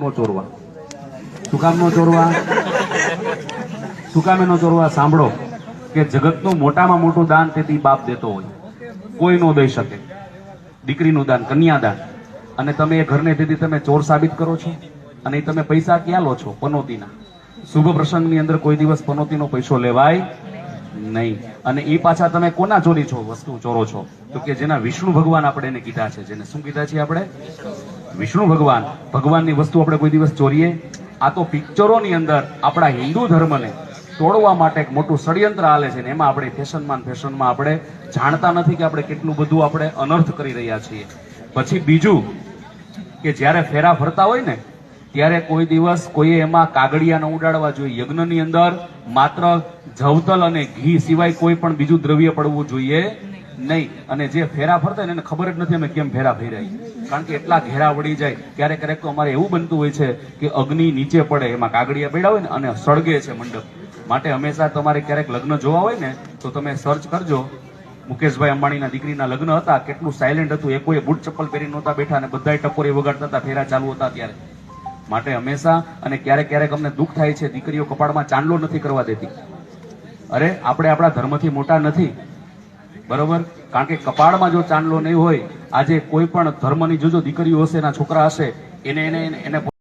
નો ચોરવા. શું કામ નો ચોરવા? શું કામે નો ચોરવા? સાંભળો કે જગતનું મોટામાં મોટું દાન તેથી બાપ દેતો હોય, કોઈ નો દઈ શકે. દીકરીનું દાન, કન્યાદાન, અને તમે એ ઘરને તેથી તમે ચોર સાબિત કરો છો. અને એ તમે પૈસા ક્યાં લો છો? પનોતીના. શુભ પ્રસંગની અંદર કોઈ દિવસ પનોતીનો પૈસો લેવાય નહીં. અને એ પાછા તમે કોના ચોરી છો? વસ્તુ ચોરો છો તો કે જેના વિષ્ણુ ભગવાન આપણે એને કીધા છે. જેને શું કીધા છે આપણે? વિષ્ણુ ભગવાન. ભગવાનની વસ્તુ આપણે કોઈ દિવસ ચોરીએ? આ તો પિક્ચરોની અંદર આપણા હિન્દુ ધર્મને તોડવા માટે એક મોટું ષડયંત્ર હાલે છે ને એમાં આપણે ફેશનમાં આપણે જાણતા નથી કે આપણે કેટલું બધું આપણે અનર્થ કરી રહ્યા છીએ. પછી બીજું કે જ્યારે ફેરા ફરતા હોય ને ત્યારે કોઈ દિવસ કોઈએ એમાં કાગળિયા ન ઉડાડવા જોઈએ. યજ્ઞની અંદર માત્ર જવતલ અને ઘી સિવાય કોઈ પણ બીજું દ્રવ્ય પડવું જોઈએ નહીં. અને જે ફેરા ફરતા હોય એને ખબર જ નથી અમે કેમ ફેરા ફેરાય, કારણ કે એટલા ઘેરા વળી જાય. ક્યારેક ક્યારેક તો અમારે એવું બનતું હોય છે કે અગ્નિ નીચે પડે, એમાં કાગળિયા પડ્યા હોય ને અને સળગે છે મંડપ. માટે હંમેશા તમારે ક્યારેક લગ્ન જોવા હોય ને તો તમે સર્ચ કરજો. મુકેશભાઈ અંબાણીના દીકરીના લગ્ન હતા, કેટલું સાયલેન્ટ હતું. એ કોઈ બૂટ ચપ્પલ પહેરી નહોતા બેઠા અને બધાય ટકોરી વગાડતા હતા ફેરા ચાલુ હતા ત્યારે. માટે હંમેશા, અને ક્યારેક ક્યારેક અમને દુઃખ થાય છે દીકરીઓ કપાળમાં ચાંદલો નથી કરવા દેતી. અરે આપણે આપણા ધર્મથી મોટા નથી, બરોબર? કારણ કે કપાળમાં જો ચાંદલો નહીં હોય, આજે કોઈ પણ ધર્મની જોજો દીકરીઓ હશે, એના છોકરા હશે, એને